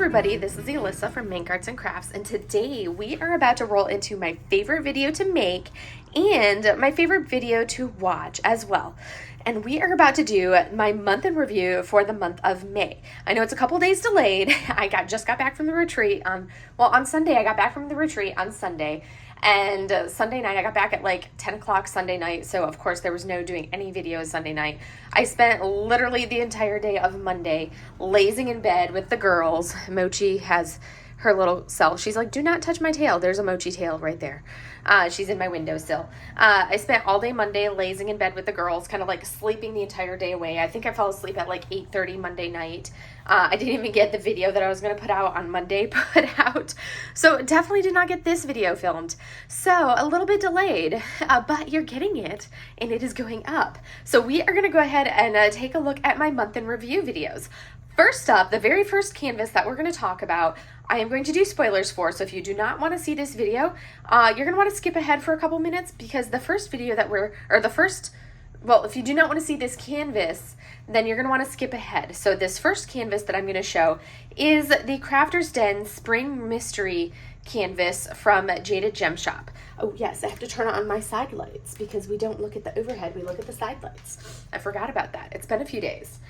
everybody, this is Alyssa from Make Arts and Crafts, and today we are about to roll into my favorite video to make and my favorite video to watch as well. And we are about to do my month in review for the month of May. I know it's a couple days delayed. I just got back from the retreat on Sunday. I got back from the retreat on Sunday. And Sunday night, I got back at like 10 o'clock Sunday night. So, of course, there was no doing any videos Sunday night. I spent literally the entire day of Monday lazing in bed with the girls. Mochi has her little self. She's like, do not touch my tail. There's a Mochi tail right there. She's in my windowsill. I spent all day Monday lazing in bed with the girls, kind of like sleeping the entire day away. I think I fell asleep at like 8:30 Monday night. I didn't even get the video that I was going to put out on Monday put out. So definitely did not get this video filmed. So a little bit delayed, but you're getting it and it is going up. So we are going to go ahead and take a look at my month in review videos. First up, the very first canvas that we're going to talk about, I am going to do spoilers for, so if you do not want to see this video, you're going to want to skip ahead for a couple minutes because the first video that if you do not want to see this canvas, then you're going to want to skip ahead. So this first canvas that I'm going to show is the Crafter's Den Spring Mystery canvas from Jodie Gem Shop. Oh yes, I have to turn on my side lights because we don't look at the overhead, we look at the side lights. I forgot about that. It's been a few days.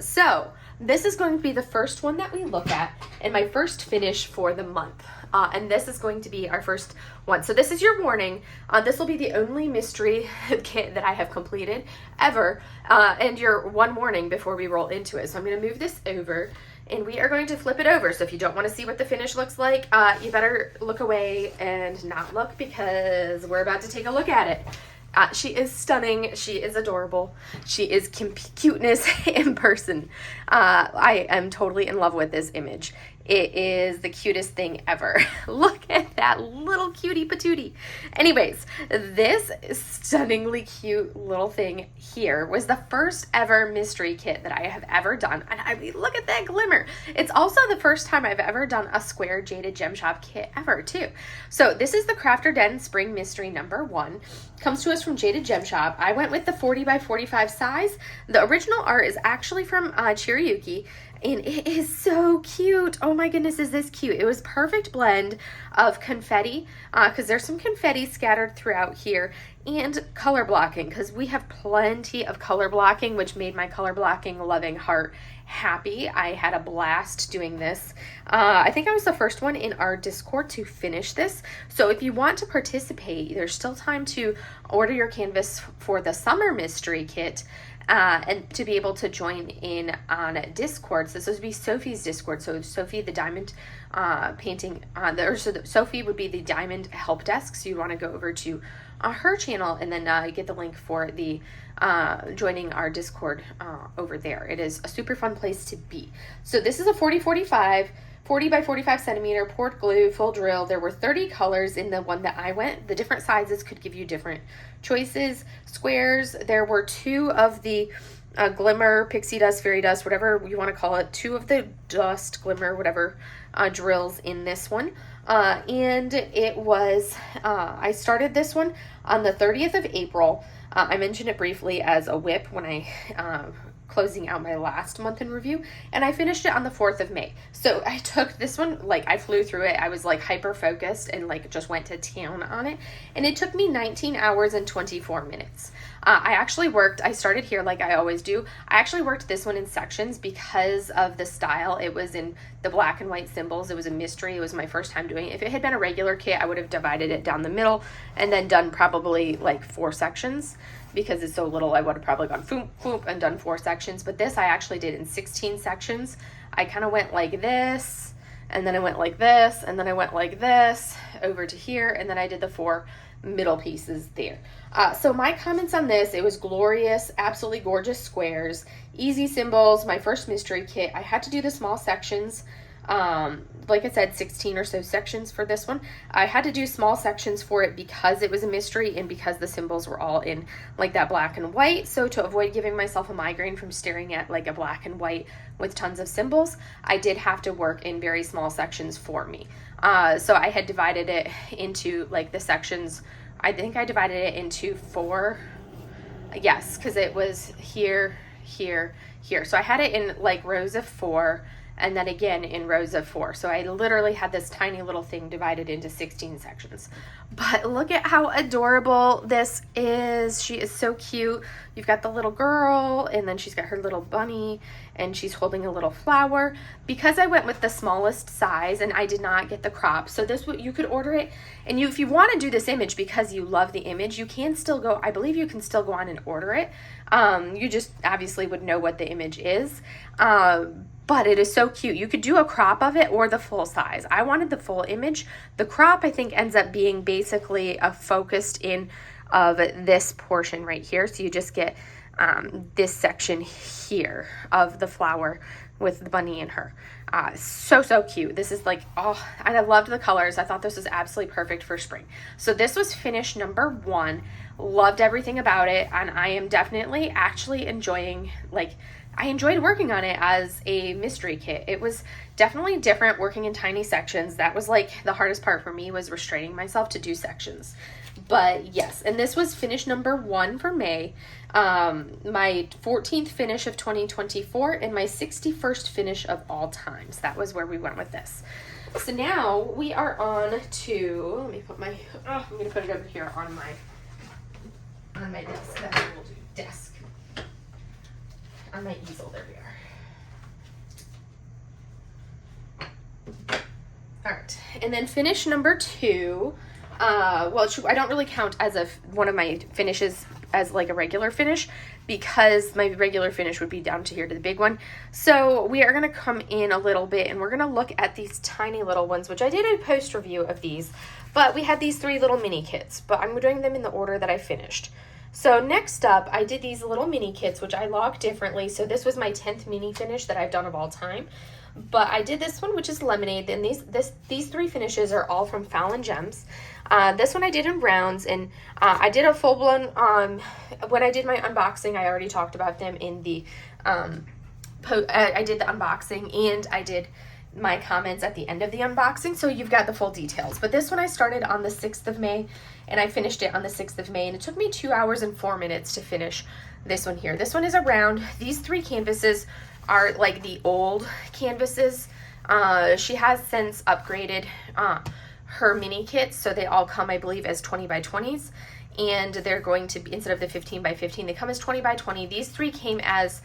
So this is going to be the first one that we look at and my first finish for the month. And this is going to be our first one. So this is your warning. This will be the only mystery kit that I have completed ever. And your one warning before we roll into it. So I'm going to move this over and we are going to flip it over. So if you don't want to see what the finish looks like, you better look away and not look because we're about to take a look at it. She is stunning. She is adorable. She is cuteness in person. I am totally in love with this image. It is the cutest thing ever. Look at that little cutie patootie. Anyways, this stunningly cute little thing here was the first ever mystery kit that I have ever done. And I mean, look at that glimmer. It's also the first time I've ever done a square Jodie Gem Shop kit ever too. So this is the Crafter's Den Spring Mystery #1. Comes to us from Jodie Gem Shop. I went with the 40 by 45 size. The original art is actually from Chiriyuki. And it is so cute. Oh my goodness, is this cute? It was perfect blend of confetti, because there's some confetti scattered throughout here, and color blocking, because we have plenty of color blocking, which made my color blocking loving heart happy. I had a blast doing this. I think I was the first one in our Discord to finish this. So if you want to participate, there's still time to order your canvas for the summer mystery kit. And to be able to join in on Discord. So this would be Sophie's Discord. So Sophie, the diamond painting, Sophie would be the diamond help desk. So you want to go over to her channel and then get the link for the joining our Discord over there. It is a super fun place to be. So this is a 40 by 45 centimeter poured glue full drill. There were 30 colors in the one that I went. The different sizes could give you different choices. Squares, there were 2 of the glimmer, pixie dust, fairy dust, whatever you want to call it, 2 of the dust, glimmer, whatever drills in this one. And it was, I started this one on the 30th of April. I mentioned it briefly as a whip when I closing out my last month in review, and I finished it on the 4th of May. So I took this one, like I flew through it. I was like hyper focused and like just went to town on it, and it took me 19 hours and 24 minutes. I started here like I always do. I actually worked this one in sections because of the style. It was in the black and white symbols. It was a mystery. It was my first time doing it. If it had been a regular kit, I would have divided it down the middle and then done probably like 4 sections. Because it's so little, I would have probably gone foop, foop, and done 4 sections. But this I actually did in 16 sections. I kind of went like this, and then I went like this, and then I went like this, over to here, and then I did the 4 middle pieces there. So my comments on this, it was glorious, absolutely gorgeous squares, easy symbols, my first mystery kit. I had to do the small sections. Like I said, 16 or so sections for this one. I had to do small sections for it because it was a mystery and because the symbols were all in like that black and white. So to avoid giving myself a migraine from staring at like a black and white with tons of symbols, I did have to work in very small sections for me. So I had divided it into like the sections. I think I divided it into 4. Yes, because it was here, here, here. So I had it in like rows of 4. and then again in rows of 4. So I literally had this tiny little thing divided into 16 sections. But look at how adorable this is. She is so cute. You've got the little girl, and then she's got her little bunny, and she's holding a little flower. Because I went with the smallest size and I did not get the crop, so this, you could order it, and if you want to do this image because you love the image, you can still go, I believe you can still go on and order it. You just obviously would know what the image is. But it is so cute. You could do a crop of it or the full size. I wanted the full image. The crop, I think, ends up being basically a focused in of this portion right here. So you just get this section here of the flower with the bunny and her. So cute. This is like, oh, and I loved the colors. I thought this was absolutely perfect for spring. So this was finish number 1. Loved everything about it, and I am definitely actually enjoying, like, I enjoyed working on it as a mystery kit. It was definitely different working in tiny sections. That was like the hardest part for me, was restraining myself to do sections. But yes, and this was finish number 1 for May, my 14th finish of 2024, and my 61st finish of all time. So that was where we went with this. So now we are on to, let me put my, I'm going to put it over here on my desk. That's what we'll do. Desk. On my easel, there we are. All right, and then finish number 2. Well, I don't really count as one of my finishes as like a regular finish, because my regular finish would be down to here to the big one. So we are going to come in a little bit, and we're going to look at these tiny little ones, which I did a post review of these, but we had these 3 little mini kits, but I'm doing them in the order that I finished. So next up, I did these little mini kits, which I logged differently. So this was my 10th mini finish that I've done of all time. But I did this one, which is Lemonade. And these 3 finishes are all from Fallon Gems. This one I did in browns, and I did a full-blown, when I did my unboxing, I already talked about them in the, I did the unboxing, and I did my comments at the end of the unboxing, so you've got the full details. But this one I started on the 6th of May, and I finished it on the 6th of May, and it took me 2 hours and 4 minutes to finish this one here. This one is a round. These 3 canvases are like the old canvases. She has since upgraded her mini kits, so they all come, I believe, as 20 by 20s, and they're going to be, instead of the 15 by 15, they come as 20 by 20. These 3 came as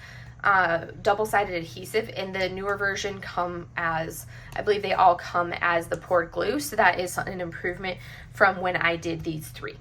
double-sided adhesive, and the newer version come as, I believe they all come as the poured glue, so that is an improvement from when I did these 3.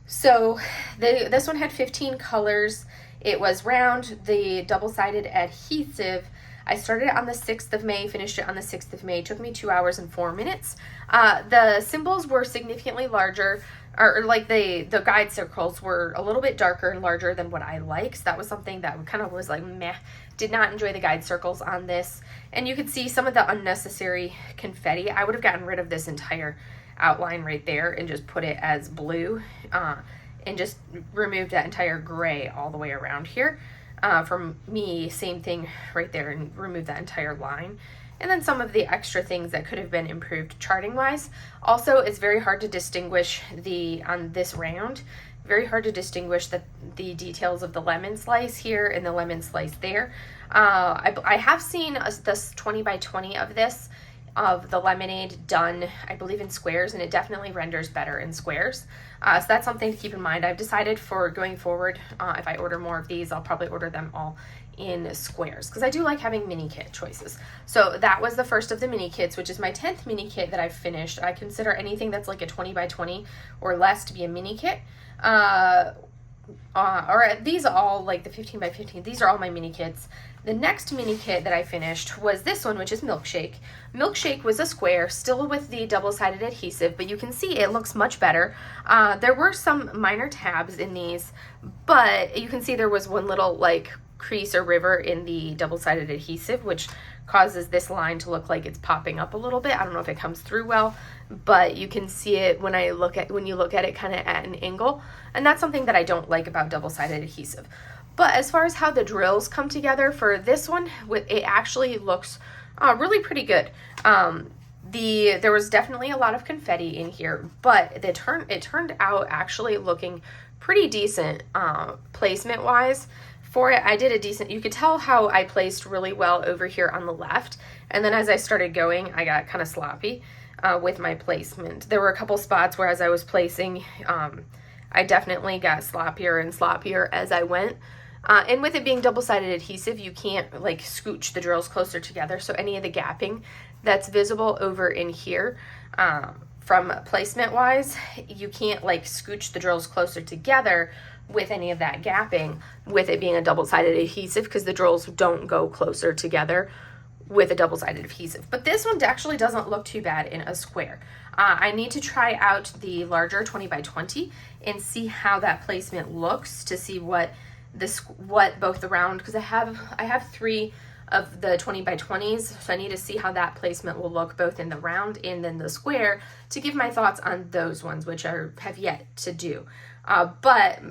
So this one had 15 colors. It was round. The double-sided adhesive, I started on the 6th of May, finished it on the 6th of May. It took me 2 hours and 4 minutes. The symbols were significantly larger, or like the guide circles were a little bit darker and larger than what I like. So that was something that kind of was like, meh. Did not enjoy the guide circles on this. And you could see some of the unnecessary confetti. I would have gotten rid of this entire outline right there and just put it as blue, and just removed that entire gray all the way around here. For me, same thing right there, and remove that entire line. And then some of the extra things that could have been improved charting wise. Also, it's very hard to distinguish on this round, very hard to distinguish the details of the lemon slice here and the lemon slice there. I have seen this 20 by 20 of this, of the lemonade, done, I believe, in squares, and it definitely renders better in squares. So that's something to keep in mind. I've decided for going forward, if I order more of these, I'll probably order them all in squares, because I do like having mini kit choices. So that was the first of the mini kits, which is my 10th mini kit that I've finished. I consider anything that's like a 20 by 20 or less to be a mini kit. Or these are all like the 15 by 15. These are all my mini kits. The next mini kit that I finished was this one, which is Milkshake. Milkshake was a square, still with the double-sided adhesive, but you can see it looks much better. There were some minor tabs in these, but you can see there was one little like crease or river in the double-sided adhesive, which causes this line to look like it's popping up a little bit. I don't know if it comes through well, but you can see it when you look at it kind of at an angle, and that's something that I don't like about double-sided adhesive. But as far as how the drills come together for this one, it actually looks really pretty good. There was definitely a lot of confetti in here, but it turned out actually looking pretty decent placement wise for it, I did a decent, you could tell how I placed really well over here on the left. And then as I started going, I got kind of sloppy with my placement. There were a couple spots where as I was placing, I definitely got sloppier and sloppier as I went. And with it being double-sided adhesive, you can't like scooch the drills closer together. So any of the gapping that's visible over in here, from placement wise, you can't like scooch the drills closer together with any of that gapping with it being a double-sided adhesive, because the drills don't go closer together with a double-sided adhesive. But this one actually doesn't look too bad in a square. I need to try out the larger 20 by 20 and see how that placement looks, to see what both the round, because I have 3 of the 20 by 20s, so I need to see how that placement will look both in the round and then the square to give my thoughts on those ones, which I have yet to do. But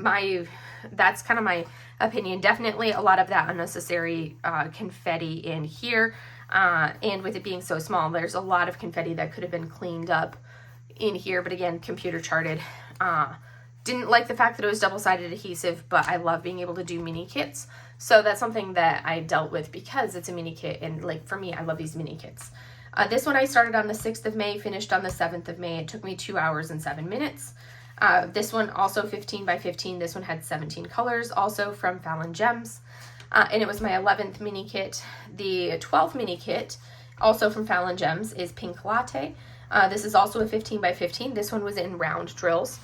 that's kind of my opinion. Definitely a lot of that unnecessary confetti in here, and with it being so small, there's a lot of confetti that could have been cleaned up in here, but again, computer charted. Didn't like the fact that it was double-sided adhesive, but I love being able to do mini kits. So that's something that I dealt with because it's a mini kit, and like for me, I love these mini kits. This one I started on the 6th of May, finished on the 7th of May. It took me 2 hours and 7 minutes. This one also 15 by 15. This one had 17 colors, also from Fallon Gems. And it was my 11th mini kit. The 12th mini kit, also from Fallon Gems, is Pink Latte. This is also a 15 by 15. This one was in round drills.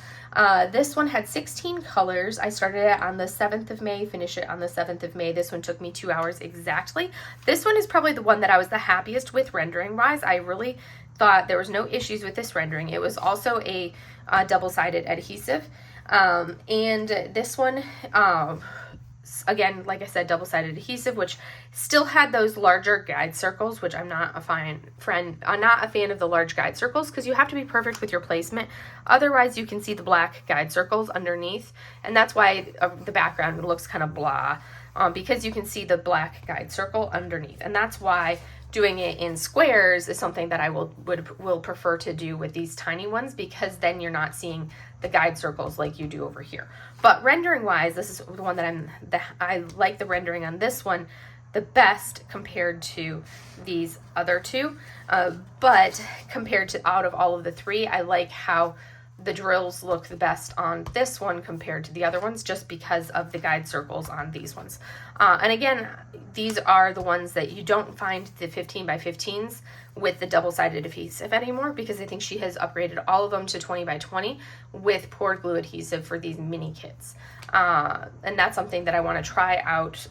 This one had 16 colors. I started it on the 7th of May, finished it on the 7th of May. This one took me 2 hours exactly. This one is probably the one that I was the happiest with rendering wise. I really thought there was no issues with this rendering. It was also a double-sided adhesive. And this one, again, like I said, double-sided adhesive, which still had those larger guide circles, which I'm not a fan of the large guide circles, because you have to be perfect with your placement. Otherwise, you can see the black guide circles underneath, and that's why the background looks kind of blah, because you can see the black guide circle underneath, and that's why doing it in squares is something that I will prefer to do with these tiny ones, because then you're not seeing the guide circles like you do over here. But rendering wise, this is the one that I like the rendering on this one the best compared to these other two. But compared to out of all of the 3, I like how the drills look the best on this one compared to the other ones, just because of the guide circles on these ones. And again, these are the ones that you don't find the 15 by 15s with the double-sided adhesive anymore, because I think she has upgraded all of them to 20 by 20 with poured glue adhesive for these mini kits. And that's something that I want to try out.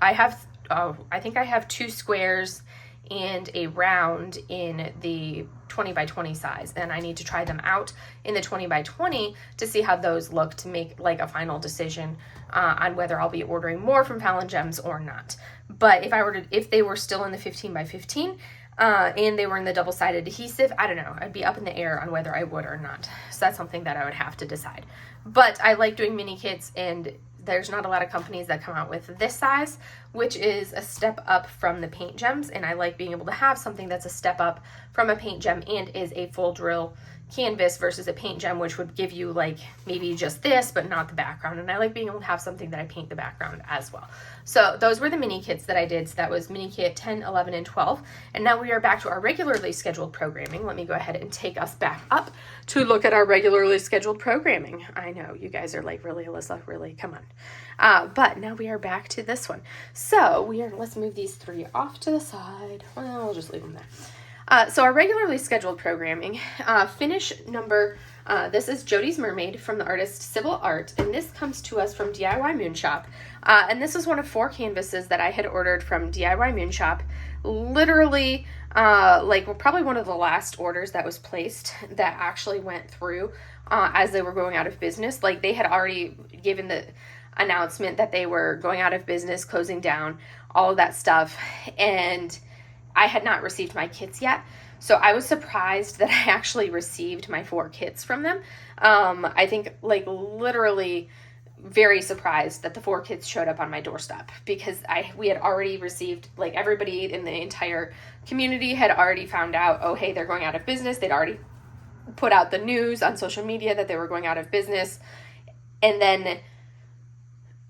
I think I have 2 squares and a round in the 20 by 20 size, and I need to try them out in the 20 by 20 to see how those look, to make like a final decision on whether I'll be ordering more from Fallon Gems or not. But if they were still in the 15 by 15 and they were in the double-sided adhesive, I don't know, I'd be up in the air on whether I would or not. So that's something that I would have to decide. But I like doing mini kits, and there's not a lot of companies that come out with this size, which is a step up from the Paintgems, and I like being able to have something that's a step up from a Paintgem and is a full drill canvas versus a Paintgem, which would give you like maybe just this but not the background. And I like being able to have something that I paint the background as well. So those were the mini kits that I did. So that was mini kit 10, 11, and 12. And now we are back to our regularly scheduled programming. Let me go ahead and take us back up to look at our regularly scheduled programming. I know you guys are like, really, Alyssa, really, come on. But now we are back to this one. So let's move these 3 off to the side. Well, we'll just leave them there. So our regularly scheduled programming, finish number, this is Jodie's Mermaid from the artist Sybile Art, and this comes to us from DIY Moonshop. And this is one of 4 canvases that I had ordered from DIY Moonshop. Literally, probably one of the last orders that was placed that actually went through as they were going out of business. Like, they had already given the announcement that they were going out of business, closing down, all of that stuff, and I had not received my kits yet, so I was surprised that I actually received my 4 kits from them. I think, like, literally very surprised that the 4 kits showed up on my doorstep, because we had already received, like, everybody in the entire community had already found out, oh, hey, they're going out of business. They'd already put out the news on social media that they were going out of business, and then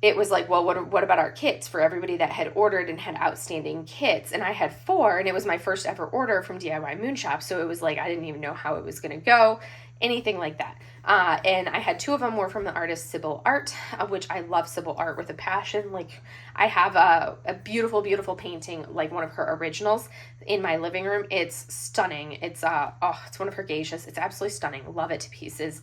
it was like, well, what about our kits for everybody that had ordered and had outstanding kits? And I had 4, and it was my first ever order from DIY Moon Shop. So it was like, I didn't even know how it was going to go, anything like that. And I had 2 of them were from the artist Sybile Art, which I love Sybile Art with a passion. Like, I have a beautiful, beautiful painting, like one of her originals in my living room. It's stunning. It's it's one of her geishas. It's absolutely stunning. Love it to pieces.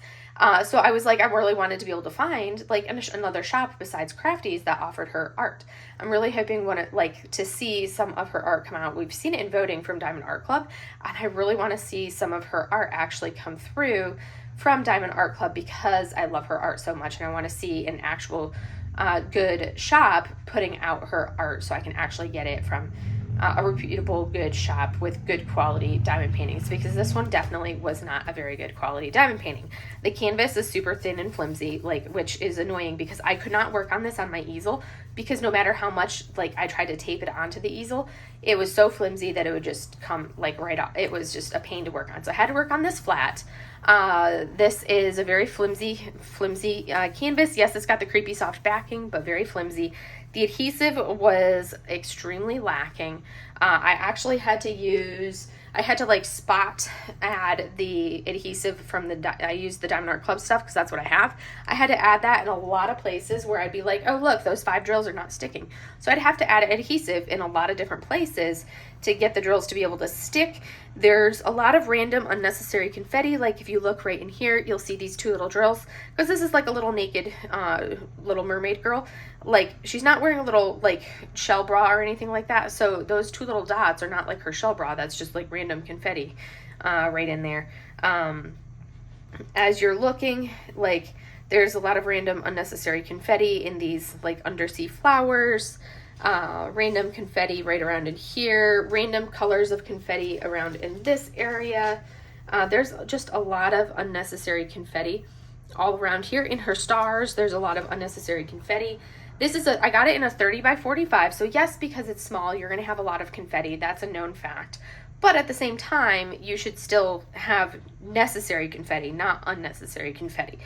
So I was like, I really wanted to be able to find like another shop besides Crafties that offered her art. I'm really hoping to see some of her art come out. We've seen it in voting from Diamond Art Club, and I really want to see some of her art actually come through from Diamond Art Club because I love her art so much, and I want to see an actual good shop putting out her art so I can actually get it from a reputable, good shop with good quality diamond paintings, because this one definitely was not a very good quality diamond painting. The canvas is super thin and flimsy, which is annoying because I could not work on this on my easel, because no matter how much I tried to tape it onto the easel, it was so flimsy that it would just come right off. It was just a pain to work on. So I had to work on this flat. This is a very flimsy canvas. Yes, it's got the creepy soft backing, but very flimsy. The adhesive was extremely lacking. I actually had to spot add the adhesive from I used the Diamond Art Club stuff because that's what I have. I had to add that in a lot of places where I'd be like, oh look, those 5 drills are not sticking. So I'd have to add adhesive in a lot of different places to get the drills to be able to stick. There's a lot of random unnecessary confetti. Like if you look right in here, you'll see these 2 little drills, because this is like a little naked little mermaid girl. Like, she's not wearing a little shell bra or anything like that. So those 2 little dots are not like her shell bra. That's just like random confetti right in there. As you're looking, there's a lot of random unnecessary confetti in these undersea flowers. Random confetti right around in here, random colors of confetti around in this area. There's just a lot of unnecessary confetti all around here. In her stars, there's a lot of unnecessary confetti. This is I got it in a 30 by 45. So yes, because it's small, you're going to have a lot of confetti. That's a known fact. But at the same time, you should still have necessary confetti, not unnecessary confetti.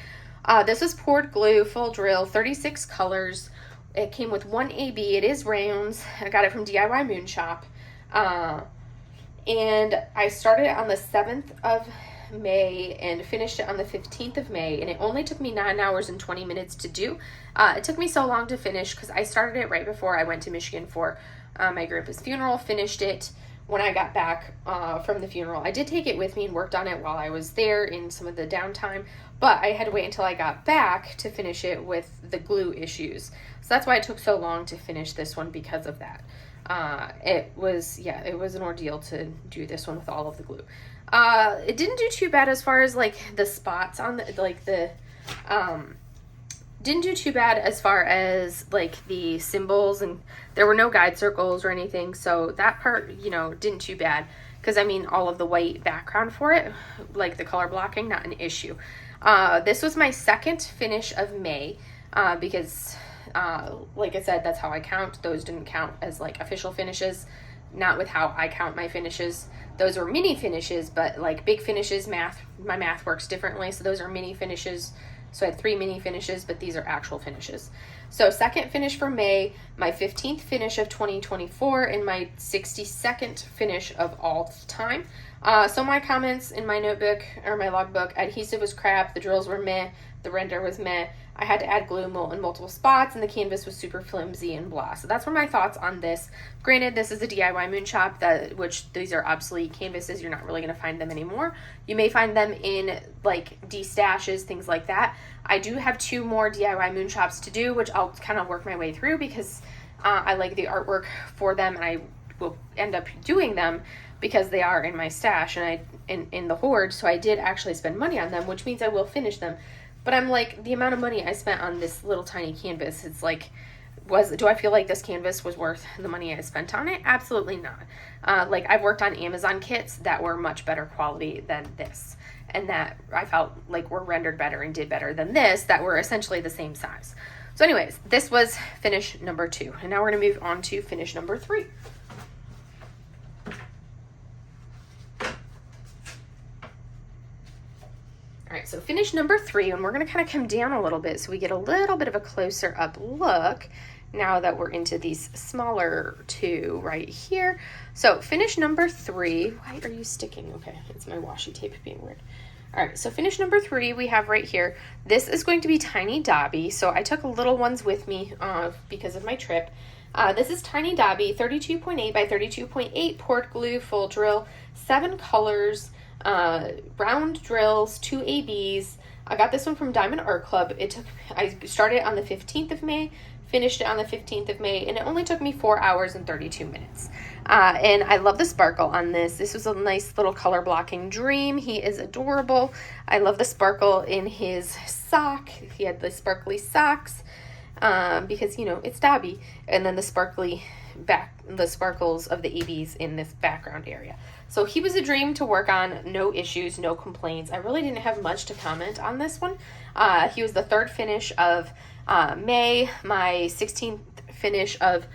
This is poured glue, full drill, 36 colors. It came with 1 AB. It is rounds. I got it from DIY Moon Shop. And I started it on the 7th of May and finished it on the 15th of May. And it only took me 9 hours and 20 minutes to do. It took me so long to finish because I started it right before I went to Michigan for my grandpa's funeral. Finished it when I got back from the funeral. I did take it with me and worked on it while I was there in some of the downtime, but I had to wait until I got back to finish it with the glue issues. So that's why it took so long to finish this one, because of that. It was an ordeal to do this one with all of the glue. It didn't do too bad as far as the spots on the didn't do too bad as far as the symbols, and there were no guide circles or anything, so that part didn't too bad, because I mean all of the white background for it, the color blocking, not an issue. This was my second finish of May, because like I said, that's how I count. Those didn't count as official finishes, not with how I count my finishes. Those were mini finishes, but big finishes, my math works differently, so those are mini finishes. So I had 3 mini finishes, but these are actual finishes. So second finish for May, my 15th finish of 2024, and my 62nd finish of all time. So my comments in my notebook or my logbook: adhesive was crap, the drills were meh, the render was meh, I had to add glue in multiple spots, and the canvas was super flimsy and blah. So that's were my thoughts on this. Granted, this is a DIY Moon Shop, which these are obsolete canvases. You're not really going to find them anymore. You may find them in D-stashes, things like that. I do have 2 more DIY Moon Shops to do, which I'll kind of work my way through, because I like the artwork for them, and I will end up doing them because they are in my stash and in the hoard. So I did actually spend money on them, which means I will finish them. But I'm the amount of money I spent on this little tiny canvas, it's do I feel like this canvas was worth the money I spent on it? Absolutely not. I've worked on Amazon kits that were much better quality than this, and that I felt were rendered better and did better than this, that were essentially the same size. So anyways, this was finish number 2, and now we're going to move on to finish number 3. All right, so finish number 3, and we're going to kind of come down a little bit so we get a little bit of a closer up look now that we're into these smaller 2 right here. So finish number 3. Why are you sticking? Okay, it's my washi tape being weird. All right, so finish number 3 we have right here. This is going to be Tiny Dobby. So I took little ones with me because of my trip. This is Tiny Dobby, 32.8 by 32.8 poured glue, full drill, 7 colors, round drills, 2 ABs. I got this one from Diamond Art Club. I started on the 15th of May, finished it on the 15th of May, and it only took me 4 hours and 32 minutes. And I love the sparkle on this. This was a nice little color blocking dream. He is adorable. I love the sparkle in his sock. He had the sparkly socks because, you know, it's Dobby. And then the sparkles of the ABs in this background area. So he was a dream to work on. No issues, no complaints. I really didn't have much to comment on this one. He was the 3rd finish of May, my 16th finish of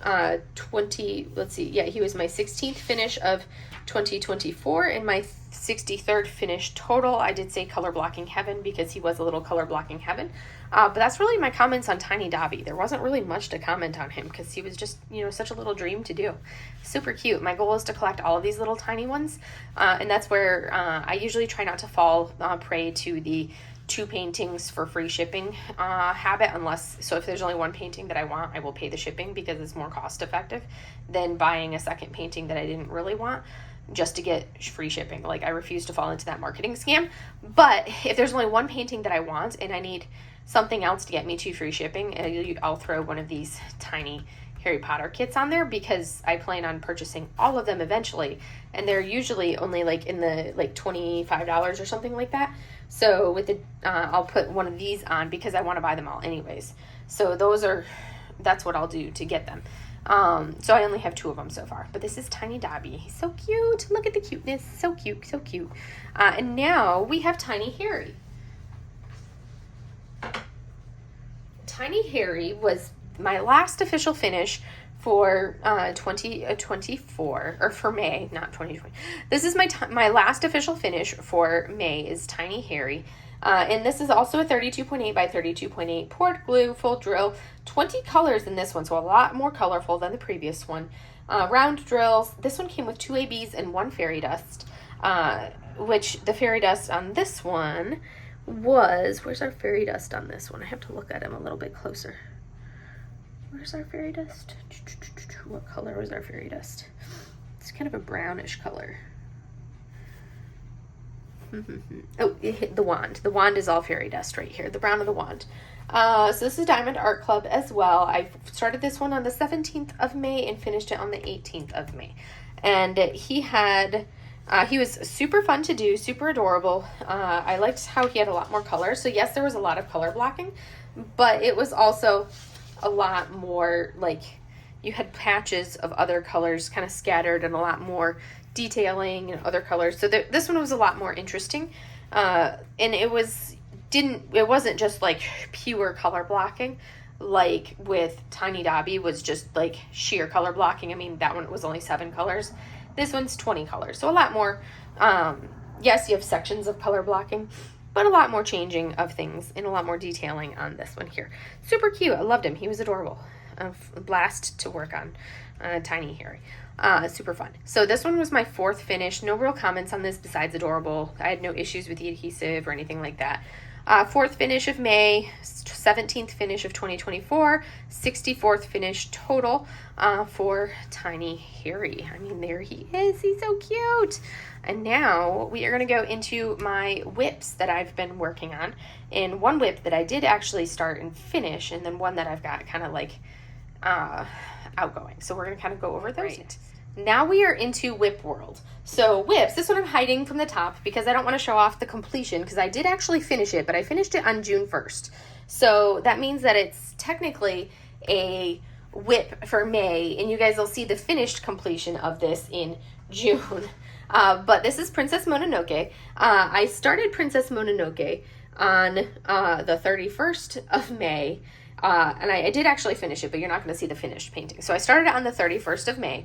he was my 16th finish of 2024 and my 63rd finish total. I did say color blocking heaven because he was a little color blocking heaven. But that's really my comments on Tiny Dobby. There wasn't really much to comment on him because he was just, you know, such a little dream to do. Super cute. My goal is to collect all of these little tiny ones. And that's where I usually try not to fall prey to the 2 paintings for free shipping habit, so if there's only 1 painting that I want, I will pay the shipping because it's more cost effective than buying a second painting that I didn't really want just to get free shipping. Like, I refuse to fall into that marketing scam. But if there's only 1 painting that I want and I need something else to get me 2 free shipping, I'll throw one of these tiny Harry Potter kits on there because I plan on purchasing all of them eventually, and they're usually only like in the $25 or something like that. So with I'll put one of these on because I want to buy them all anyways. So that's what I'll do to get them. So I only have 2 of them so far, but this is Tiny Dobby. He's so cute. Look at the cuteness. So cute, so cute. And now we have Tiny Harry. Tiny Harry was my last official finish for 2024, or for May, not 2020. This is my last official finish for May is Tiny Harry. And this is also a 32.8 by 32.8 poured glue, full drill, 20 colors in this one, so a lot more colorful than the previous one. Round drills. This one came with 2 ABs and 1 fairy dust, which the fairy dust on this one where's our fairy dust on this one? I have to look at him a little bit closer. Where's our fairy dust? What color was our fairy dust? It's kind of a brownish color. Oh, it hit the wand. The wand is all fairy dust right here. The brown of the wand. So this is Diamond Art Club as well. I started this one on the 17th of May and finished it on the 18th of May. And he was super fun to do, super adorable. I liked how he had a lot more color. So yes, there was a lot of color blocking, but it was also a lot more like you had patches of other colors kind of scattered and a lot more detailing and other colors. So this one was a lot more interesting. And it wasn't just like pure color blocking like with Tiny Dobby was just like sheer color blocking. I mean, that one was only 7 colors. This one's 20 colors. So a lot more, yes, you have sections of color blocking, but a lot more changing of things and a lot more detailing on this one here. Super cute. I loved him. He was adorable. A blast to work on. Tiny Harry. Super fun. So this one was my 4th finish. No real comments on this besides adorable. I had no issues with the adhesive or anything like that. 4th finish of May, 17th finish of 2024, 64th finish total for Tiny Harry. I mean, there he is. He's so cute. And now we are going to go into my whips that I've been working on. And one whip that I did actually start and finish, and then one that I've got kind of like outgoing. So we're going to kind of go over those. Right. Now we are into whip world. So whips, this one I'm hiding from the top because I don't want to show off the completion because I did actually finish it, but I finished it on June 1st. So that means that it's technically a whip for May, and you guys will see the finished completion of this in June. But this is Princess Mononoke. I started Princess Mononoke on the 31st of May. And I did actually finish it, but you're not going to see the finished painting. So I started it on the 31st of May.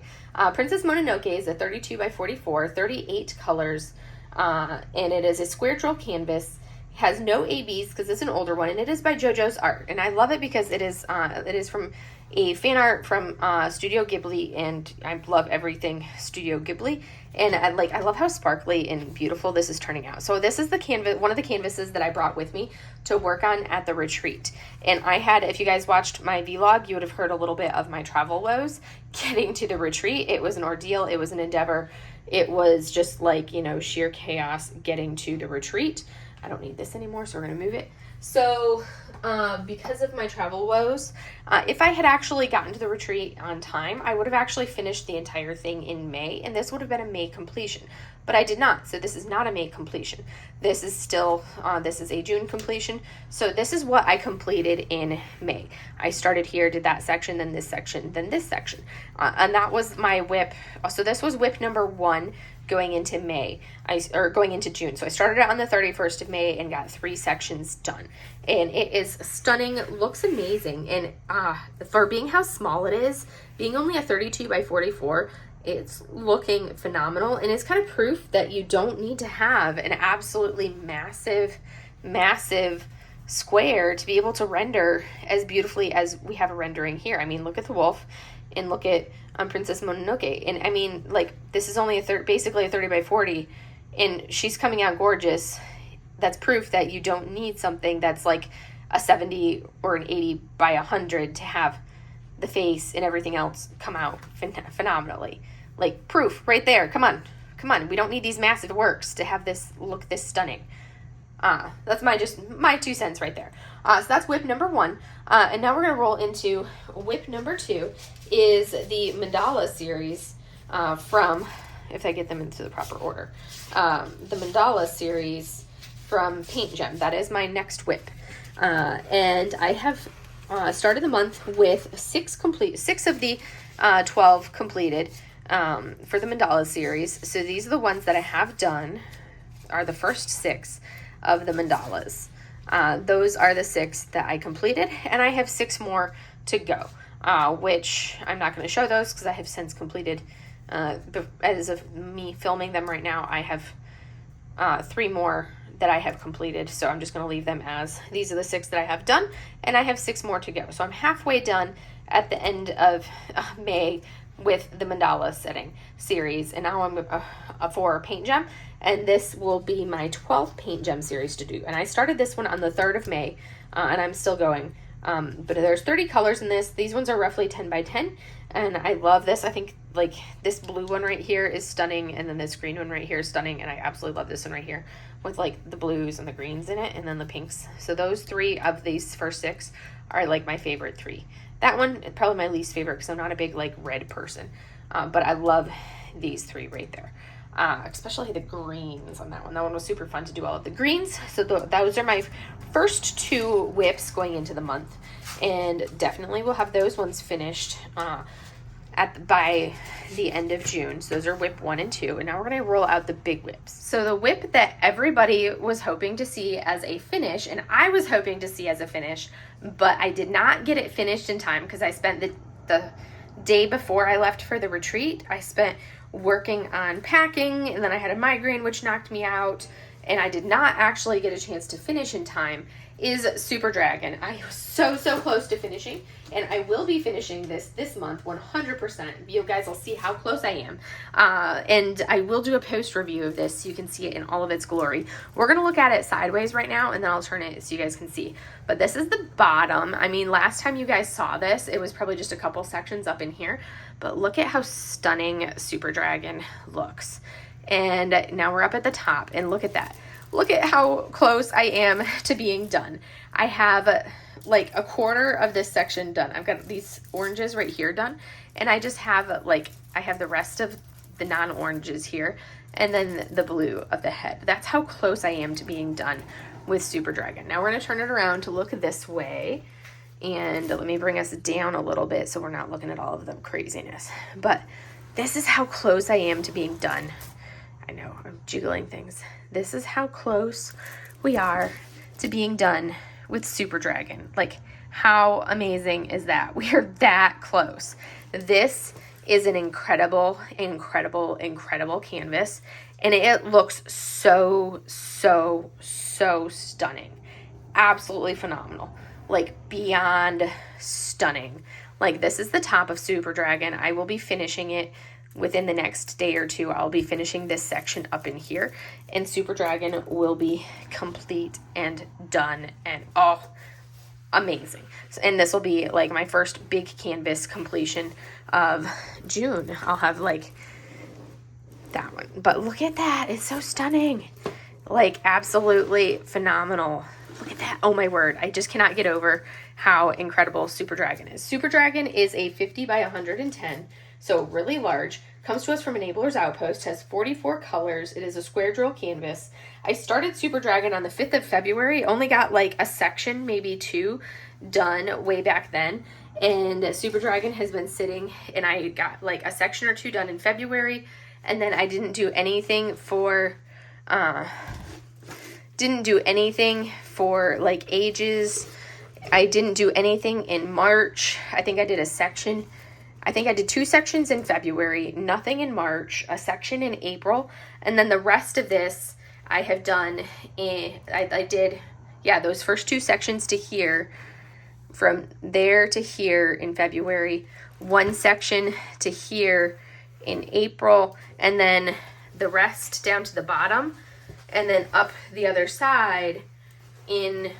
Princess Mononoke is a 32 by 44, 38 colors, and it is a square drill canvas. has no ABs because it's an older one, and it is by JoJo's Art, and I love it because it is from a fan art from Studio Ghibli, and I love everything Studio Ghibli, and I love how sparkly and beautiful this is turning out. So this is the canvas, one of the canvases that I brought with me to work on at the retreat, and I had, if you guys watched my vlog, you would have heard a little bit of my travel woes getting to the retreat. It was an ordeal, it was an endeavor, it was just like, you know, sheer chaos getting to the retreat. I don't need this anymore, so we're going to move it. So, because of my travel woes, if I had actually gotten to the retreat on time, I would have actually finished the entire thing in May, and this would have been a May completion. But I did not, so this is not a May completion. This is still, this is a June completion. So this is what I completed in May. I started here, did that section, then this section, then this section. And that was my whip. So this was whip number 1. Going into May, going into June. So I started it on the 31st of May and got 3 sections done. And it is stunning, looks amazing. And for being how small it is, being only a 32 by 44, it's looking phenomenal. And it's kind of proof that you don't need to have an absolutely massive, massive square to be able to render as beautifully as we have a rendering here. I mean, look at the wolf and look at Princess Mononoke. And I mean, like, this is only basically a 30 by 40, and she's coming out gorgeous. That's proof that you don't need something that's like a 70 or an 80 by 100 to have the face and everything else come out phenomenally. Like, proof right there. Come on. We don't need these massive works to have this look this stunning. That's my 2 cents right there. So that's whip number 1. And now we're going to roll into whip number 2 is the Mandala series from, if I get them into the proper order, the Mandala series from Paintgem. That is my next whip. And I have started the month with 6 of the 12 completed for the Mandala series. So these are the ones that I have done, are the first 6 of the mandalas. Those are the 6 that I completed, and I have 6 more to go, which I'm not going to show those because I have since completed, as of me filming them right now, I have 3 more that I have completed, so I'm just going to leave them as these are the 6 that I have done, and I have 6 more to go. So I'm halfway done at the end of May with the mandala setting series, and now I'm for Paintgem, and this will be my 12th Paintgem series to do. And I started this one on the 3rd of May, and I'm still going. But there's 30 colors in this. These ones are roughly 10 by 10, and I love this. I think like this blue one right here is stunning, and then this green one right here is stunning, and I absolutely love this one right here with like the blues and the greens in it, and then the pinks. So those 3 of these first 6 are like my favorite 3. That one is probably my least favorite because I'm not a big like red person, but I love these 3 right there. Especially the greens on that one. That one was super fun to do all of the greens. So those are my first 2 whips going into the month, and definitely we'll have those ones finished by the end of June. So those are whip 1 and 2, and now we're going to roll out the big whips. So the whip that everybody was hoping to see as a finish, and I was hoping to see as a finish, but I did not get it finished in time because I spent the day before I left for the retreat, I spent working on packing, and then I had a migraine which knocked me out, and I did not actually get a chance to finish in time, is Super Dragon. I was so close to finishing, and I will be finishing this month 100%. You guys will see how close I am, and I will do a post review of this so you can see it in all of its glory. We're going to look at it sideways right now, and then I'll turn it so you guys can see. But this is the bottom. I mean, last time you guys saw this, it was probably just a couple sections up in here, but look at how stunning Super Dragon looks. And now we're up at the top, and look at that. Look at how close I am to being done. I have like a quarter of this section done. I've got these oranges right here done, and I just have I have the rest of the non-oranges here, and then the blue of the head. That's how close I am to being done with Super Dragon. Now we're going to turn it around to look this way, and let me bring us down a little bit so we're not looking at all of the craziness. But this is how close I am to being done. I know, I'm jiggling things. This is how close we are to being done with Super Dragon. Like, how amazing is that? We are that close. This is an incredible canvas, and it looks so, so, so stunning. Absolutely phenomenal. Like, beyond stunning. Like, this is the top of Super Dragon. I will be finishing it within the next day or two. I'll be finishing this section up in here, and Super Dragon will be complete and done, and oh, amazing. And this will be like my first big canvas completion of June. I'll have like that one, but look at that. It's so stunning. Like, absolutely phenomenal. Look at that. Oh my word. I just cannot get over how incredible Super Dragon is. Super Dragon is a 50 by 110, so really large. Comes to us from Enabler's Outpost, has 44 colors. It is a square drill canvas. I started Super Dragon on the 5th of February. Only got like a section, maybe two, done way back then. And Super Dragon has been sitting, and I got like a section or two done in February. And then I didn't do anything for like ages. I didn't do anything in March. I think I did a section. I think I did 2 sections in February, nothing in March, a section in April, and then the rest of this I have done I did, yeah, those first 2 sections to here, from there to here in February, 1 section to here in April, and then the rest down to the bottom, and then up the other side in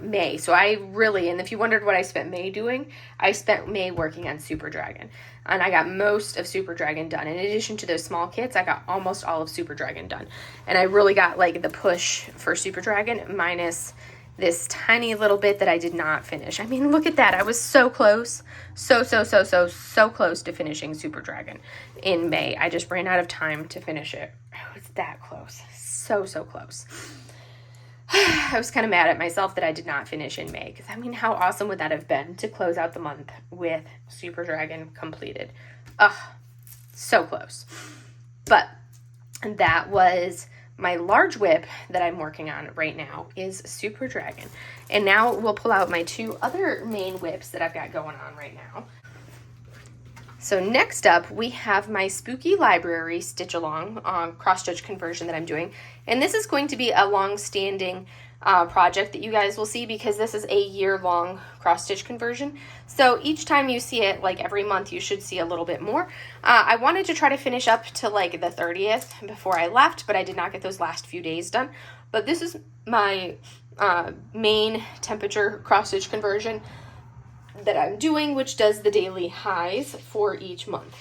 May. So I really, and if you wondered what I spent May doing, I spent May working on Super Dragon, and I got most of Super Dragon done. In addition to those small kits, I got almost all of Super Dragon done, and I really got like the push for Super Dragon, minus this tiny little bit that I did not finish. I mean, look at that. I was so close, so close to finishing Super Dragon in May. I just ran out of time to finish it. Oh, it's that close. So close. I was kind of mad at myself that I did not finish in May, because I mean, how awesome would that have been to close out the month with Super Dragon completed? Ugh, so close. But that was my large whip that I'm working on right now, is Super Dragon. And now we'll pull out my 2 other main whips that I've got going on right now. So next up, we have my Spooky Library Stitch Along cross-stitch conversion that I'm doing. And this is going to be a long-standing project that you guys will see, because this is a year-long cross-stitch conversion. So each time you see it, like every month, you should see a little bit more. I wanted to try to finish up to like the 30th before I left, but I did not get those last few days done. But this is my main temperature cross-stitch conversion that I'm doing, which does the daily highs for each month.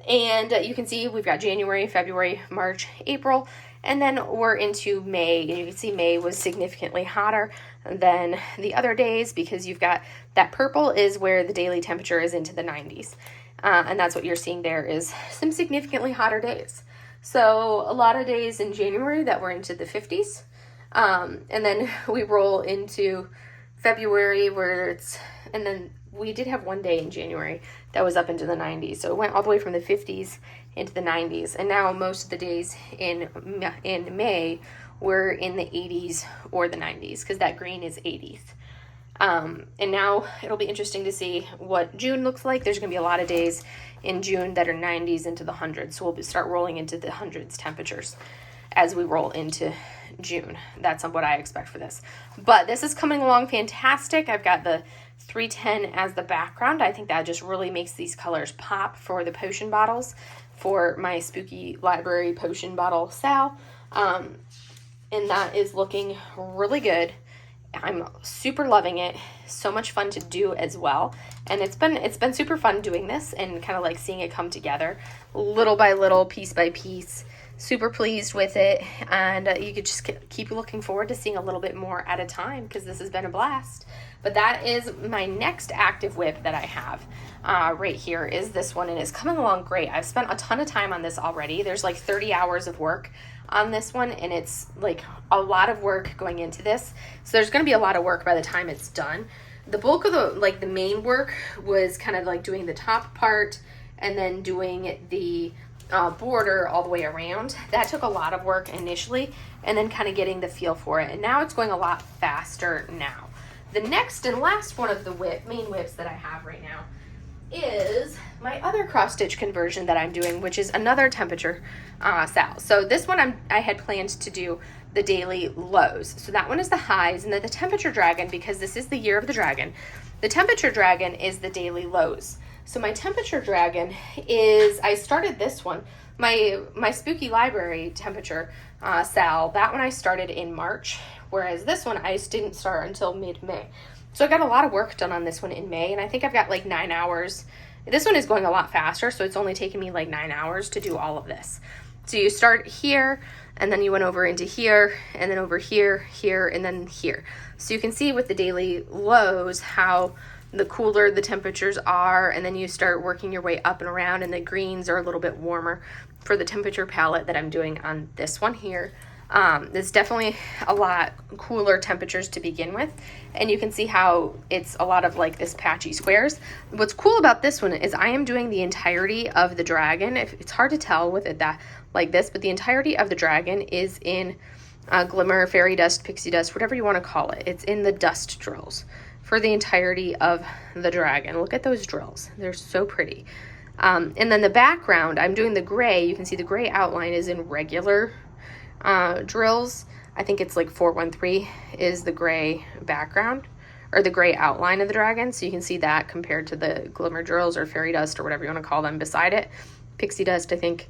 And you can see we've got January, February, March, April, and then we're into May. And you can see May was significantly hotter than the other days, because you've got that purple is where the daily temperature is into the 90s. And that's what you're seeing there, is some significantly hotter days. So a lot of days in January that were into the 50s. And then we roll into February where it's, and then we did have one day in January that was up into the 90s. So it went all the way from the 50s into the 90s. And now most of the days in May were in the 80s or the 90s, because that green is 80s. And now it'll be interesting to see what June looks like. There's going to be a lot of days in June that are 90s into the hundreds. So we'll start rolling into the hundreds temperatures as we roll into June. That's what I expect for this. But this is coming along fantastic. I've got the 310 as the background. I think that just really makes these colors pop for the potion bottles, for my Spooky Library potion bottle Sal. And that is looking really good. I'm super loving it. So much fun to do as well. And it's been super fun doing this and kind of like seeing it come together little by little, piece by piece. Super pleased with it, and you could just keep looking forward to seeing a little bit more at a time, because this has been a blast. But that is my next active whip that I have right here, is this one, and it's coming along great. I've spent a ton of time on this already. There's like 30 hours of work on this one, and it's like a lot of work going into this. So there's going to be a lot of work by the time it's done. The bulk of the main work was kind of like doing the top part and then doing the border all the way around. That took a lot of work initially, and then kind of getting the feel for it. And now it's going a lot faster now. The next and last one of the main whips that I have right now is my other cross stitch conversion that I'm doing, which is another temperature sal. So this one I had planned to do the daily lows. So that one is the highs, and then the temperature dragon, because this is the year of the dragon, the temperature dragon is the daily lows. So my temperature dragon is, I started this one, my spooky library temperature sal, that one I started in March, whereas this one I didn't start until mid-May. So I got a lot of work done on this one in May, and I think I've got like 9 hours. This one is going a lot faster, so it's only taken me like 9 hours to do all of this. So you start here, and then you went over into here, and then over here, here, and then here. So you can see with the daily lows how the cooler the temperatures are, and then you start working your way up and around, and the greens are a little bit warmer for the temperature palette that I'm doing on this one here. It's definitely a lot cooler temperatures to begin with, and you can see how it's a lot of like this patchy squares. What's cool about this one is I am doing the entirety of the dragon. It's hard to tell with it that like this, but the entirety of the dragon is in glimmer, fairy dust, pixie dust, whatever you want to call it. It's in the dust drills for the entirety of the dragon. Look at those drills. They're so pretty. And then the background, I'm doing the gray. You can see the gray outline is in regular drills. I think it's like 413 is the gray background, or the gray outline of the dragon. So you can see that compared to the glimmer drills or fairy dust or whatever you want to call them beside it. Pixie dust, I think.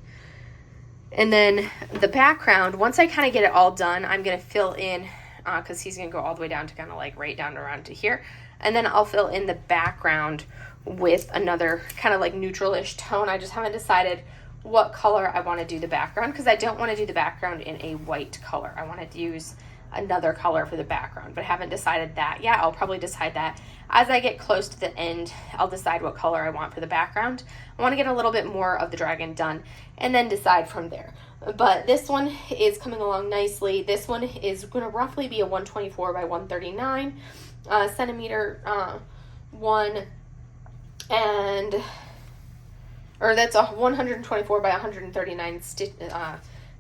And then the background, once I kind of get it all done, I'm going to fill in, because he's going to go all the way down to kind of like right down around to here. And then I'll fill in the background with another kind of like neutral-ish tone. I just haven't decided what color I want to do the background, because I don't want to do the background in a white color. I want to use another color for the background, but I haven't decided that yet. I'll probably decide that as I get close to the end. I'll decide what color I want for the background. I want to get a little bit more of the dragon done and then decide from there. But this one is coming along nicely. This one is going to roughly be a 124 by 139 centimeter one, or that's a 124 by 139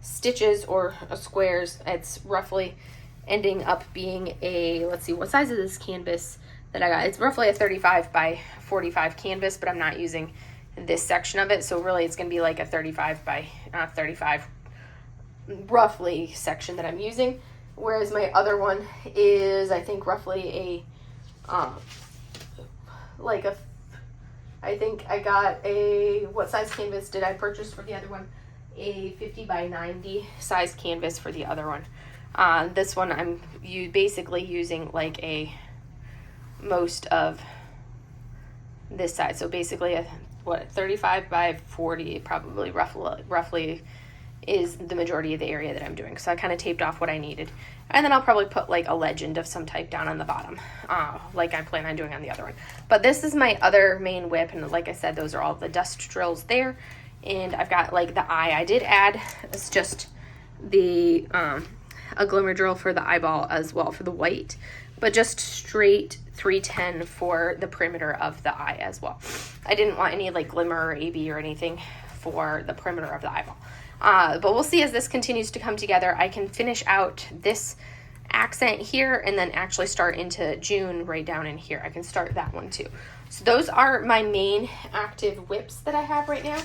stitches or squares. It's roughly ending up being a, let's see, what size is this canvas that I got? It's roughly a 35 by 45 canvas, but I'm not using this section of it. So really it's going to be like a 35 by 35 roughly section that I'm using. Whereas my other one is, I think, roughly I think I got what size canvas did I purchase for the other one? A 50 by 90 size canvas for the other one. This one I'm basically using like most of this size. So basically 35 by 40 probably roughly is the majority of the area that I'm doing. So I kind of taped off what I needed. And then I'll probably put like a legend of some type down on the bottom, like I plan on doing on the other one. But this is my other main whip, and like I said, those are all the dust drills there. And I've got like the eye. I did add, it's just the a glimmer drill for the eyeball as well for the white, but just straight 310 for the perimeter of the eye as well. I didn't want any like glimmer or AB or anything for the perimeter of the eyeball. But we'll see as this continues to come together. I can finish out this accent here and then actually start into June right down in here. I can start that one too. So those are my main active whips that I have right now.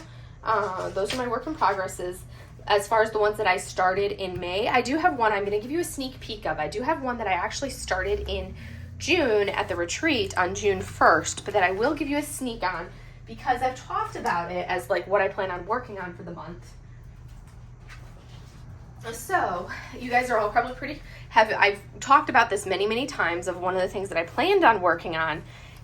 Those are my work in progresses. As far as the ones that I started in May, I do have one I'm going to give you a sneak peek of. I do have one that I actually started in June at the retreat on June 1st, but that I will give you a sneak on because I've talked about it as like what I plan on working on for the month. So you guys are all probably I've talked about this many times of one of the things that I planned on working on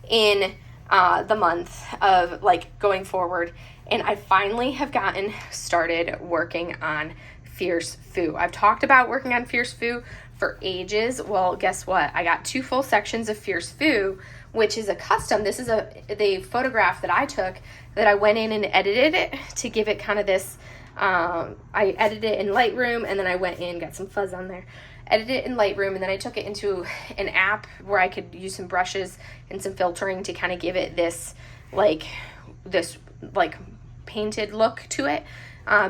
in the month of like going forward, and I finally have gotten started working on Fierce Foo. I've talked about working on Fierce Foo for ages. Well, guess what? I got 2 full sections of Fierce Foo, which is a custom. This is the photograph that I took that I went in and edited it to give it kind of this. I edited it in Lightroom, and then I went in, got some fuzz on there, edited it in Lightroom, and then I took it into an app where I could use some brushes and some filtering to kind of give it this painted look to it,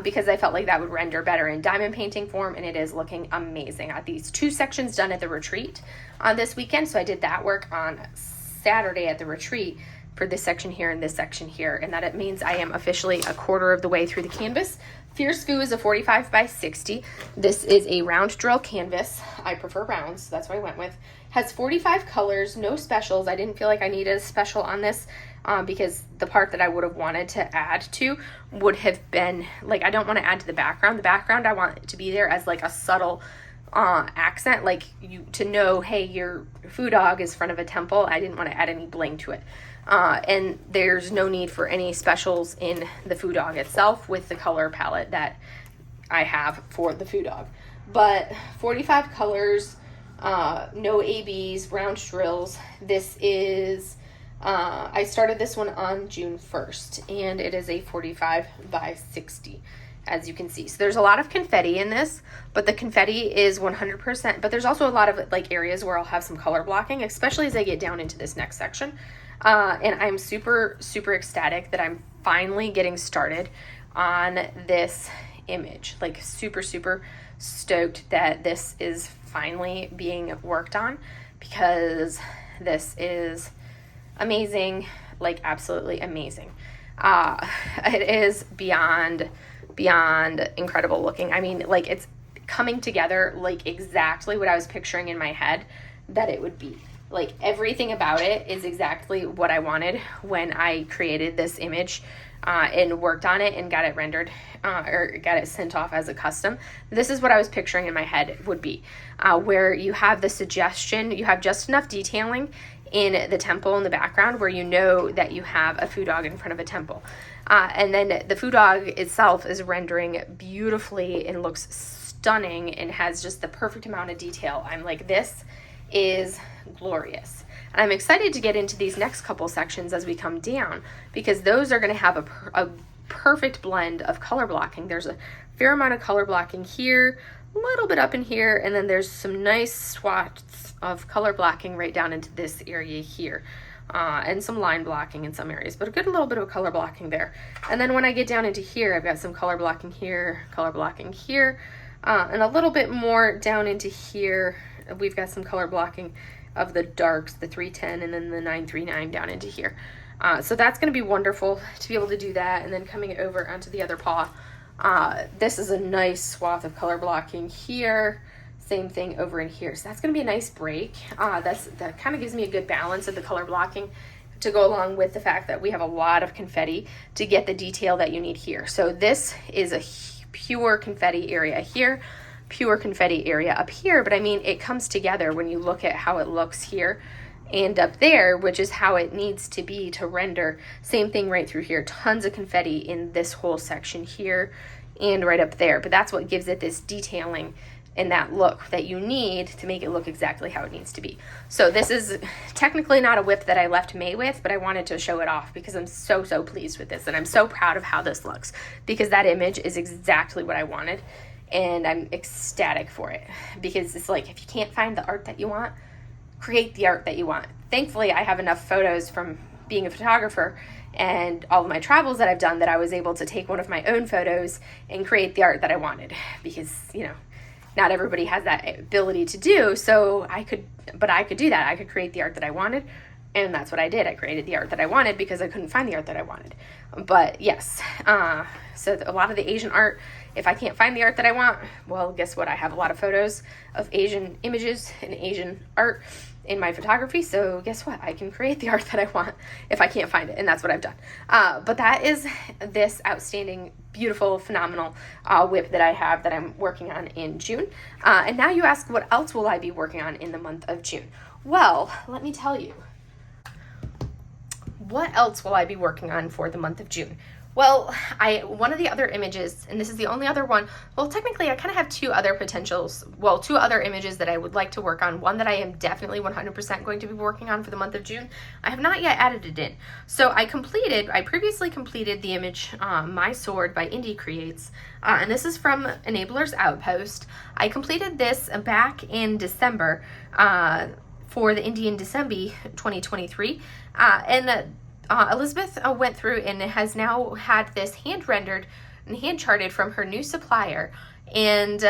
because I felt like that would render better in diamond painting form, and it is looking amazing. I got these 2 sections done at the retreat on this weekend, so I did that work on Saturday at the retreat for this section here and this section here, and that it means I am officially a quarter of the way through the canvas. Fierce Foo is a 45 by 60. This is a round drill canvas. I prefer rounds, so that's what I went with. Has 45 colors, no specials. I didn't feel like I needed a special on this because the part that I would have wanted to add to would have been, like, I don't want to add to the background. The background, I want it to be there as like a subtle accent, like you to know, hey, your foo dog is front of a temple. I didn't want to add any bling to it. And there's no need for any specials in the foo dog itself with the color palette that I have for the foo dog. But 45 colors, no ABs, round drills. This is, I started this one on June 1st, and it is a 45 by 60, as you can see. So there's a lot of confetti in this, but the confetti is 100%, but there's also a lot of like areas where I'll have some color blocking, especially as I get down into this next section. And I'm super, super ecstatic that I'm finally getting started on this image. Like super, super stoked that this is finally being worked on, because this is amazing, like absolutely amazing. It is beyond incredible looking. I mean, like, it's coming together like exactly what I was picturing in my head that it would be. Like, everything about it is exactly what I wanted when I created this image and worked on it and got it rendered or got it sent off as a custom. This is what I was picturing in my head would be, where you have the suggestion, you have just enough detailing in the temple in the background where you know that you have a foo dog in front of a temple. And then the foo dog itself is rendering beautifully and looks stunning and has just the perfect amount of detail. I'm like, this is glorious. And I'm excited to get into these next couple sections as we come down, because those are going to have a perfect blend of color blocking. There's a fair amount of color blocking here, a little bit up in here, and then there's some nice swaths of color blocking right down into this area here. And some line blocking in some areas, but a good little bit of color blocking there. And then when I get down into here, I've got some color blocking here, and a little bit more down into here. We've got some color blocking of the darks, the 310 and then the 939 down into here. So that's going to be wonderful to be able to do that. And then coming over onto the other paw, this is a nice swath of color blocking here. Same thing over in here. So that's going to be a nice break. That kind of gives me a good balance of the color blocking to go along with the fact that we have a lot of confetti to get the detail that you need here. So this is a pure confetti area here, pure confetti area up here. But I mean, it comes together when you look at how it looks here and up there, which is how it needs to be to render. Same thing right through here. Tons of confetti in this whole section here and right up there. But that's what gives it this detailing and that look that you need to make it look exactly how it needs to be. So this is technically not a whip that I left May with, but I wanted to show it off because I'm so, so pleased with this. And I'm so proud of how this looks, because that image is exactly what I wanted. And I'm ecstatic for it, because it's like, if you can't find the art that you want, create the art that you want. Thankfully, I have enough photos from being a photographer and all of my travels that I've done that I was able to take one of my own photos and create the art that I wanted, because, you know, not everybody has that ability to do. So I could do that. I could create the art that I wanted. And that's what I did. I created the art that I wanted because I couldn't find the art that I wanted. But yes, so a lot of the Asian art, if I can't find the art that I want, well, guess what? I have a lot of photos of Asian images and Asian art in my photography. So guess what? I can create the art that I want if I can't find it. And that's what I've done. But that is this outstanding, beautiful, phenomenal whip that I have that I'm working on in June. And now you ask, what else will I be working on in the month of June? Well, let me tell you. What else will I be working on for the month of June? Well, one of the other images, and this is the only other one, well, technically I kind of have two other images that I would like to work on. One that I am definitely 100% going to be working on for the month of June. I have not yet added it in. So I previously completed the image, My Sword by Indie Creates, and this is from Enabler's Outpost. I completed this back in December, for the Indian December 2023, and Elizabeth went through and has now had this hand rendered and hand charted from her new supplier, and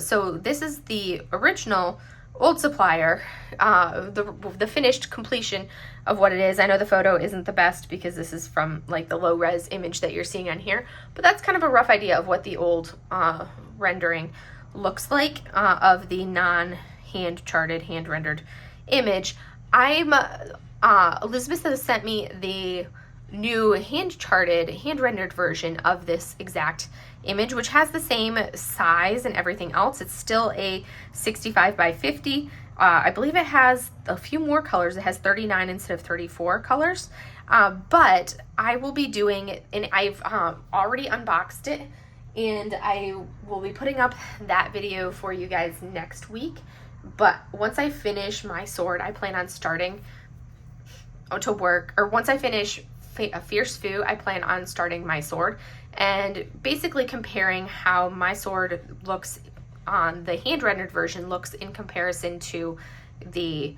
so this is the original old supplier, the finished completion of what it is. I know the photo isn't the best because this is from like the low res image that you're seeing on here, but that's kind of a rough idea of what the old rendering looks like of the non-hand charted, hand rendered image. Elizabeth has sent me the new hand charted, hand rendered version of this exact image, which has the same size and everything else. It's still a 65 by 50. I believe it has a few more colors. It has 39 instead of 34 colors. But I will be doing it, and I've already unboxed it, and I will be putting up that video for you guys next week. But once I finish my sword, I plan on starting to work, or once I finish a Fierce Foo, I plan on starting my sword and basically comparing how my sword looks on the hand rendered version looks in comparison to the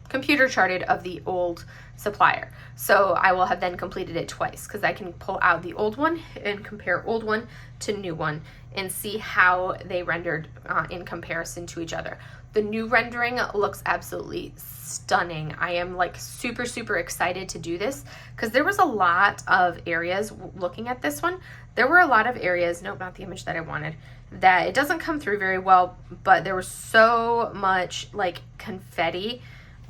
computer charted of the old supplier. So I will have then completed it twice because I can pull out the old one and compare old one to new one and see how they rendered in comparison to each other. The new rendering looks absolutely stunning. I am like super, super excited to do this because there was a lot of areas looking at this one. There were a lot of areas, nope, not the image that I wanted, that it doesn't come through very well, but there was so much like confetti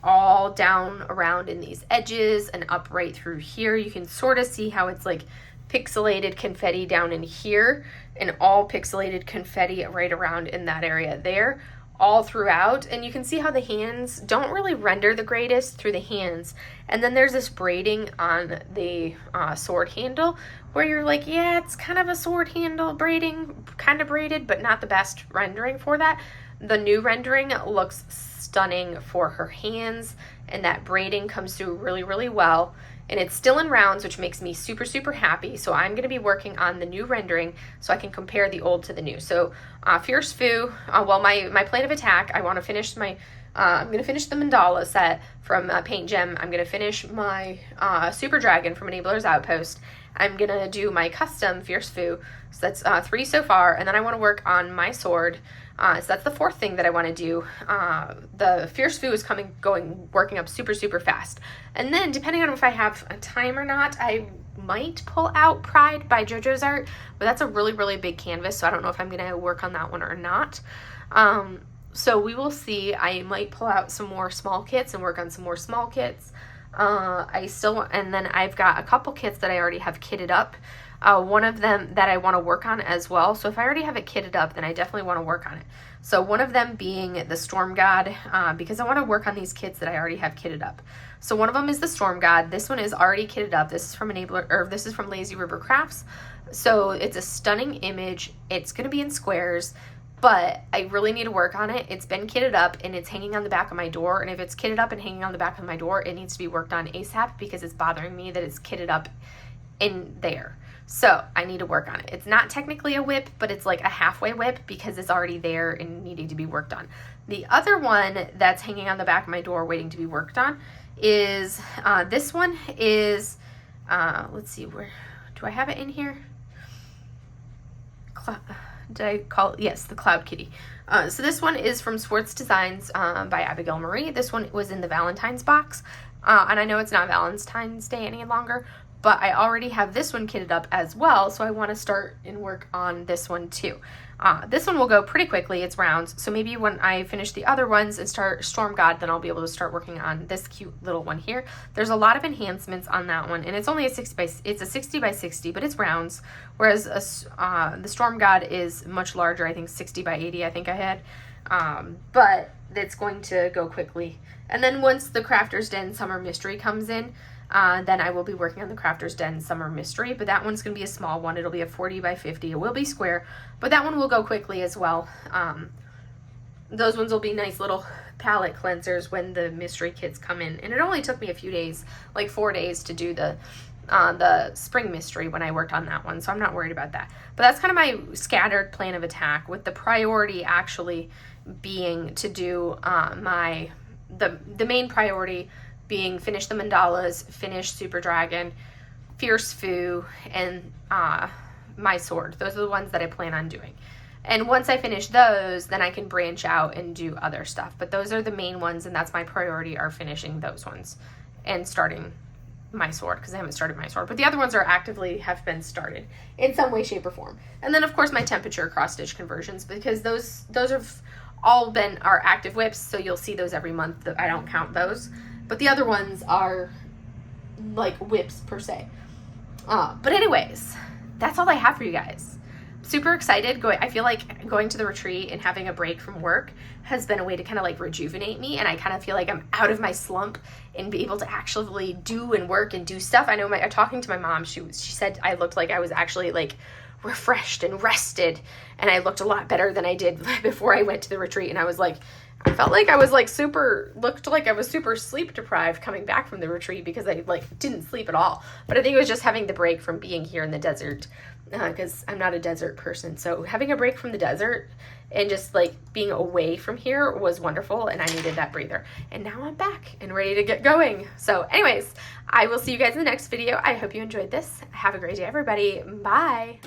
all down around in these edges and up right through here. You can sort of see how it's like pixelated confetti down in here and all pixelated confetti right around in that area there, all throughout. And you can see how the hands don't really render the greatest through the hands. And then there's this braiding on the sword handle where you're like, yeah, it's kind of a sword handle braiding, kind of braided, but not the best rendering for that. The new rendering looks stunning for her hands, and that braiding comes through really, really well. And it's still in rounds, which makes me super, super happy. So I'm going to be working on the new rendering so I can compare the old to the new. So Fierce Foo, well, my plan of attack, I want to finish my, I'm going to finish the Mandala set from Paintgem. I'm going to finish my Super Dragon from Enabler's Outpost. I'm going to do my custom Fierce Foo. So that's 3 so far. And then I want to work on my sword. So that's the 4th thing that I want to do. The Fierce Foo is working up super, super fast. And then depending on if I have a time or not, I might pull out Pride by JoJo's Art, but that's a really, really big canvas. So I don't know if I'm going to work on that one or not. So we will see. I might pull out some more small kits and work on some more small kits. And then I've got a couple kits that I already have kitted up. One of them that I want to work on as well. So if I already have it kitted up, then I definitely want to work on it. So one of them being the Storm God, because I want to work on these kits that I already have kitted up. So one of them is the Storm God. This one is already kitted up. This is from this is from Lazy River Crafts. So it's a stunning image. It's going to be in squares, but I really need to work on it. It's been kitted up and it's hanging on the back of my door. And if it's kitted up and hanging on the back of my door, it needs to be worked on ASAP because it's bothering me that it's kitted up in there. So I need to work on it. It's not technically a whip, but it's like a halfway whip because it's already there and needing to be worked on. The other one that's hanging on the back of my door waiting to be worked on is, this one is, let's see, where, do I have it in here? Did I call it? Yes, the Cloud Kitty. So this one is from Swartz Designs by Abigail Marie. This one was in the Valentine's box. And I know it's not Valentine's Day any longer, but I already have this one kitted up as well, so I want to start and work on this one too. This one will go pretty quickly. It's rounds, so maybe when I finish the other ones and start Storm God, then I'll be able to start working on this cute little one here. There's a lot of enhancements on that one, and it's only a 60 by 60, but it's rounds, whereas the Storm God is much larger. I think 60 by 80 I think I had, but it's going to go quickly. And then once the Crafter's Den Summer Mystery comes in, then I will be working on the Crafter's Den Summer Mystery, but that one's going to be a small one. It'll be a 40 by 50. It will be square, but that one will go quickly as well. Those ones will be nice little palette cleansers when the mystery kits come in. And it only took me a few days, like 4 days, to do the spring mystery when I worked on that one, so I'm not worried about that. But that's kind of my scattered plan of attack, with the priority actually being to do the main priority being finish the Mandalas, finish Super Dragon, Fierce Foo, and my sword. Those are the ones that I plan on doing. And once I finish those, then I can branch out and do other stuff. But those are the main ones, and that's my priority, are finishing those ones and starting my sword, because I haven't started my sword. But the other ones have been started in some way, shape, or form. And then, of course, my temperature cross-stitch conversions, because those have all been our active whips, so you'll see those every month. I don't count those. But the other ones are like whips per se. But anyways, that's all I have for you guys. Super excited. I feel like going to the retreat and having a break from work has been a way to kind of like rejuvenate me, and I kind of feel like I'm out of my slump and be able to actually do and work and do stuff. I know talking to my mom, she said I looked like I was actually like refreshed and rested, and I looked a lot better than I did before I went to the retreat. And I was like, I felt like I was like looked like I was super sleep deprived coming back from the retreat, because I like didn't sleep at all. But I think it was just having the break from being here in the desert, because I'm not a desert person. So having a break from the desert and just like being away from here was wonderful, and I needed that breather. And now I'm back and ready to get going. So anyways, I will see you guys in the next video. I hope you enjoyed this. Have a great day, everybody. Bye.